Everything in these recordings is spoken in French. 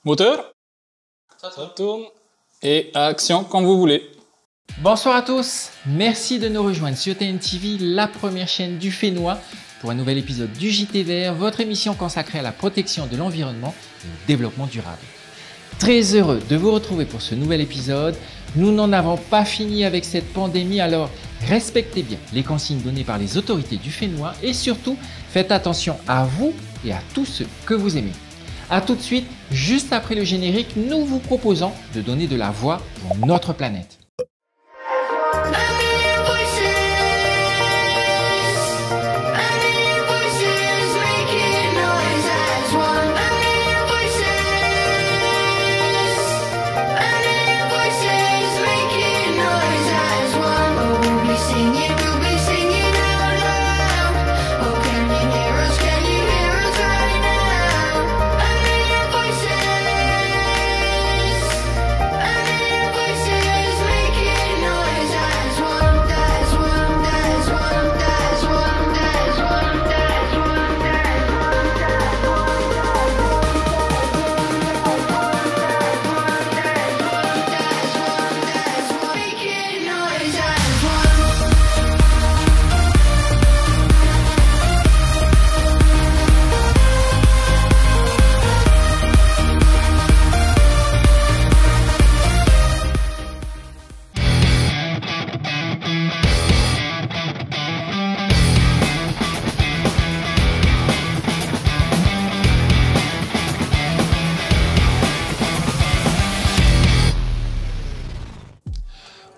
Moteur, ça tourne et action quand vous voulez. Bonsoir à tous, merci de nous rejoindre sur TNTV, la première chaîne du Fénois, pour un nouvel épisode du JT Vert, votre émission consacrée à la protection de l'environnement et au développement durable. Très heureux de vous retrouver pour ce nouvel épisode. Nous n'en avons pas fini avec cette pandémie, alors respectez bien les consignes données par les autorités du Fénois et surtout faites attention à vous et à tous ceux que vous aimez. A tout de suite, juste après le générique, nous vous proposons de donner de la voix pour notre planète.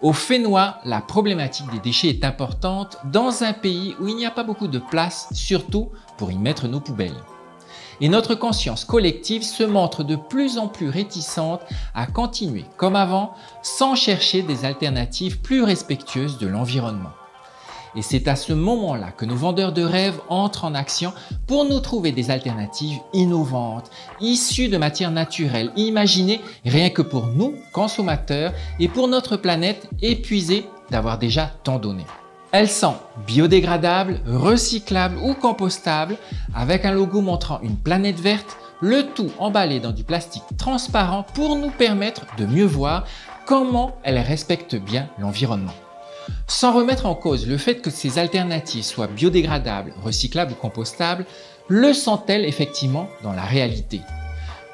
Au Fénois, la problématique des déchets est importante dans un pays où il n'y a pas beaucoup de place, surtout pour y mettre nos poubelles. Et notre conscience collective se montre de plus en plus réticente à continuer comme avant sans chercher des alternatives plus respectueuses de l'environnement. Et c'est à ce moment-là que nos vendeurs de rêves entrent en action pour nous trouver des alternatives innovantes, issues de matières naturelles, imaginées rien que pour nous, consommateurs, et pour notre planète épuisée d'avoir déjà tant donné. Elles sont biodégradables, recyclables ou compostables, avec un logo montrant une planète verte, le tout emballé dans du plastique transparent pour nous permettre de mieux voir comment elles respectent bien l'environnement. Sans remettre en cause le fait que ces alternatives soient biodégradables, recyclables ou compostables, le sont-elles effectivement dans la réalité?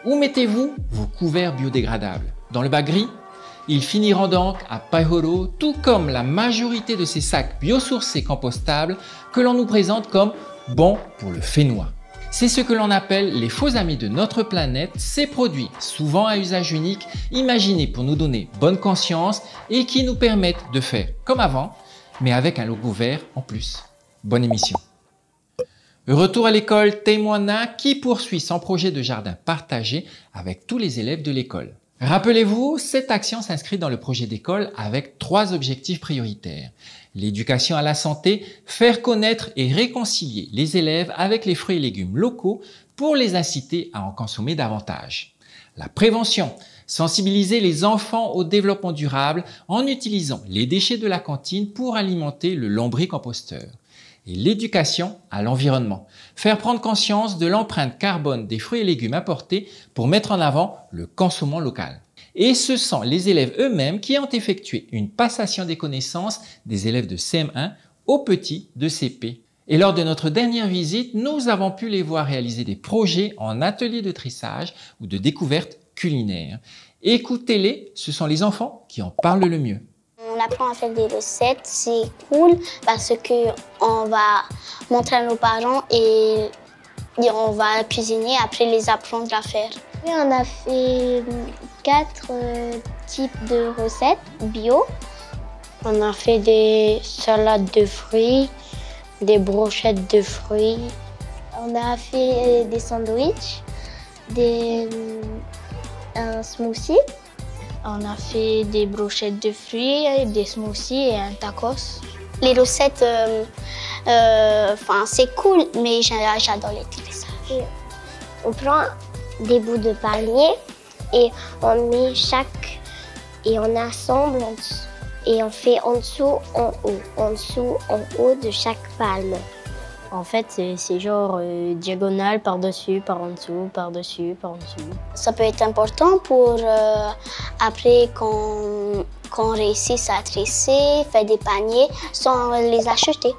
Où mettez-vous vos couverts biodégradables? Dans le bac gris? Ils finiront donc à Paihoro, tout comme la majorité de ces sacs biosourcés compostables que l'on nous présente comme bons pour le Fénois. C'est ce que l'on appelle les faux amis de notre planète, ces produits souvent à usage unique, imaginés pour nous donner bonne conscience et qui nous permettent de faire comme avant, mais avec un logo vert en plus. Bonne émission. Retour à l'école Teimoana qui poursuit son projet de jardin partagé avec tous les élèves de l'école. Rappelez-vous, cette action s'inscrit dans le projet d'école avec 3 objectifs prioritaires. L'éducation à la santé, faire connaître et réconcilier les élèves avec les fruits et légumes locaux pour les inciter à en consommer davantage. La prévention, sensibiliser les enfants au développement durable en utilisant les déchets de la cantine pour alimenter le lombricomposteur. Et l'éducation à l'environnement, faire prendre conscience de l'empreinte carbone des fruits et légumes importés pour mettre en avant le consommant local. Et ce sont les élèves eux-mêmes qui ont effectué une passation des connaissances des élèves de CM1 aux petits de CP. Et lors de notre dernière visite, nous avons pu les voir réaliser des projets en atelier de trissage ou de découverte culinaire. Écoutez-les, ce sont les enfants qui en parlent le mieux. On apprend à faire des recettes, c'est cool parce qu'on va montrer à nos parents et on va cuisiner après les apprendre à faire. Et on a fait 4 types de recettes bio. On a fait des salades de fruits, des brochettes de fruits. On a fait des sandwichs, un smoothie. On a fait des brochettes de fruits, des smoothies et un tacos. Les recettes, c'est cool, mais j'adore les trissages. On prend des bouts de palmier et on met et on assemble et on fait en dessous, en haut de chaque palme. En fait, c'est genre diagonale, par-dessus, par en dessous, par-dessus, par en dessous. Ça peut être important pour après qu'on réussisse à tresser, faire des paniers sans les acheter.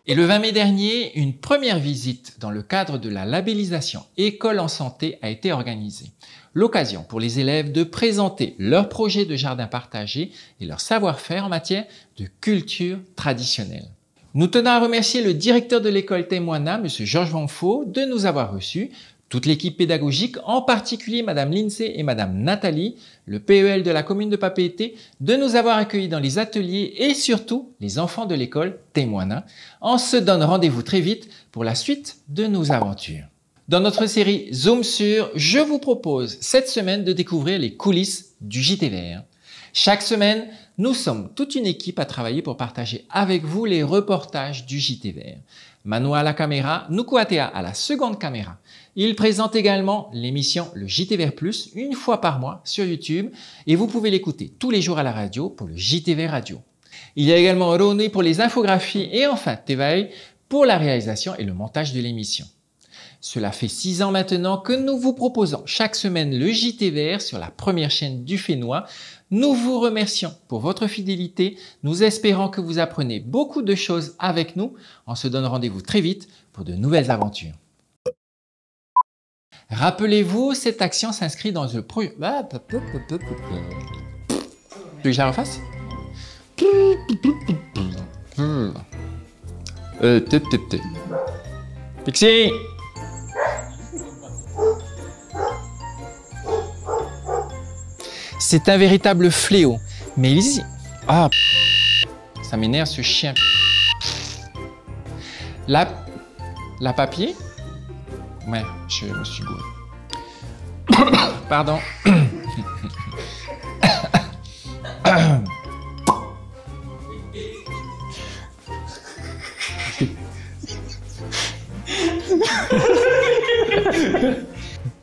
Et le 20 mai dernier, une première visite dans le cadre de la labellisation École en santé a été organisée. L'occasion pour les élèves de présenter leur projet de jardin partagé et leur savoir-faire en matière de culture traditionnelle. Nous tenons à remercier le directeur de l'école Taimwana, M. Georges Vanfo, de nous avoir reçus, toute l'équipe pédagogique, en particulier Mme Lindsay et Mme Nathalie, le PEL de la commune de Papeete, de nous avoir accueillis dans les ateliers et surtout les enfants de l'école Taimwana. On se donne rendez-vous très vite pour la suite de nos aventures. Dans notre série Zoom sur, je vous propose cette semaine de découvrir les coulisses du JT Vert. Chaque semaine, nous sommes toute une équipe à travailler pour partager avec vous les reportages du JT Vert. Manoa à la caméra, Nukuatea à la seconde caméra. Il présente également l'émission Le JT Vert Plus une fois par mois sur YouTube et vous pouvez l'écouter tous les jours à la radio pour le JT Vert Radio. Il y a également Roni pour les infographies et enfin Tevaï pour la réalisation et le montage de l'émission. Cela fait 6 ans maintenant que nous vous proposons chaque semaine le JT Vert sur la première chaîne du Fénois. Nous vous remercions pour votre fidélité. Nous espérons que vous apprenez beaucoup de choses avec nous. On se donne rendez-vous très vite pour de nouvelles aventures. Rappelez-vous, cette action s'inscrit dans le projet... Tu veux que je la refasse? Pixie! C'est un véritable fléau. Mais ici... Ah, ça m'énerve ce chien. La papier? Ouais, je me suis gouré. Pardon.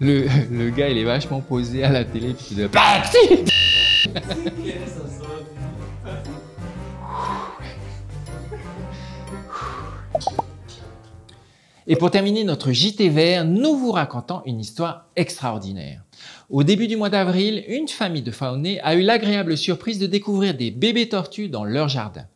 Le gars, il est vachement posé à la télé. Puis il Et pour terminer notre JT Vert, nous vous racontons une histoire extraordinaire. Au début du mois d'avril, une famille de Faunais a eu l'agréable surprise de découvrir des bébés tortues dans leur jardin.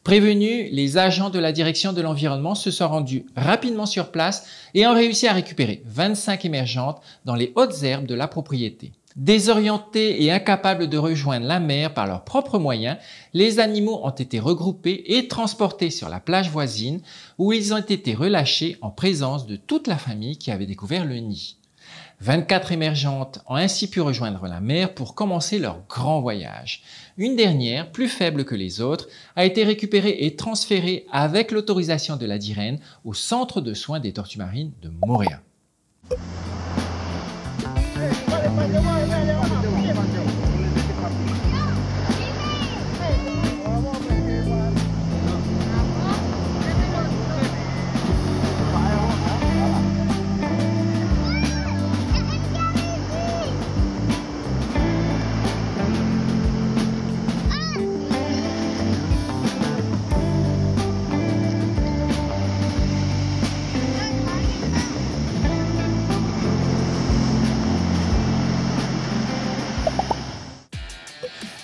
Prévenus, les agents de la direction de l'environnement se sont rendus rapidement sur place et ont réussi à récupérer 25 émergentes dans les hautes herbes de la propriété. Désorientés et incapables de rejoindre la mer par leurs propres moyens, les animaux ont été regroupés et transportés sur la plage voisine où ils ont été relâchés en présence de toute la famille qui avait découvert le nid. 24 émergentes ont ainsi pu rejoindre la mer pour commencer leur grand voyage. Une dernière, plus faible que les autres, a été récupérée et transférée avec l'autorisation de la DIREN au centre de soins des tortues marines de Moorea.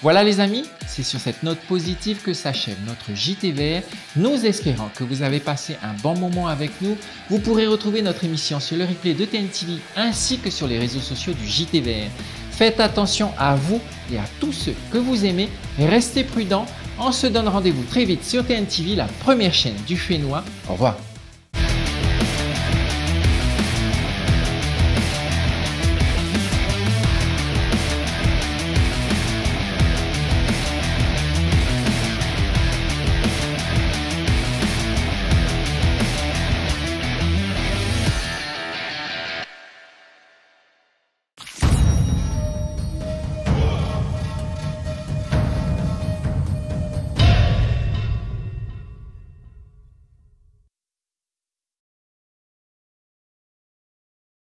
Voilà les amis, c'est sur cette note positive que s'achève notre JT Vert. Nous espérons que vous avez passé un bon moment avec nous. Vous pourrez retrouver notre émission sur le replay de TNTV ainsi que sur les réseaux sociaux du JT Vert. Faites attention à vous et à tous ceux que vous aimez. Restez prudents. On se donne rendez-vous très vite sur TNTV, la première chaîne du Fénois. Au revoir.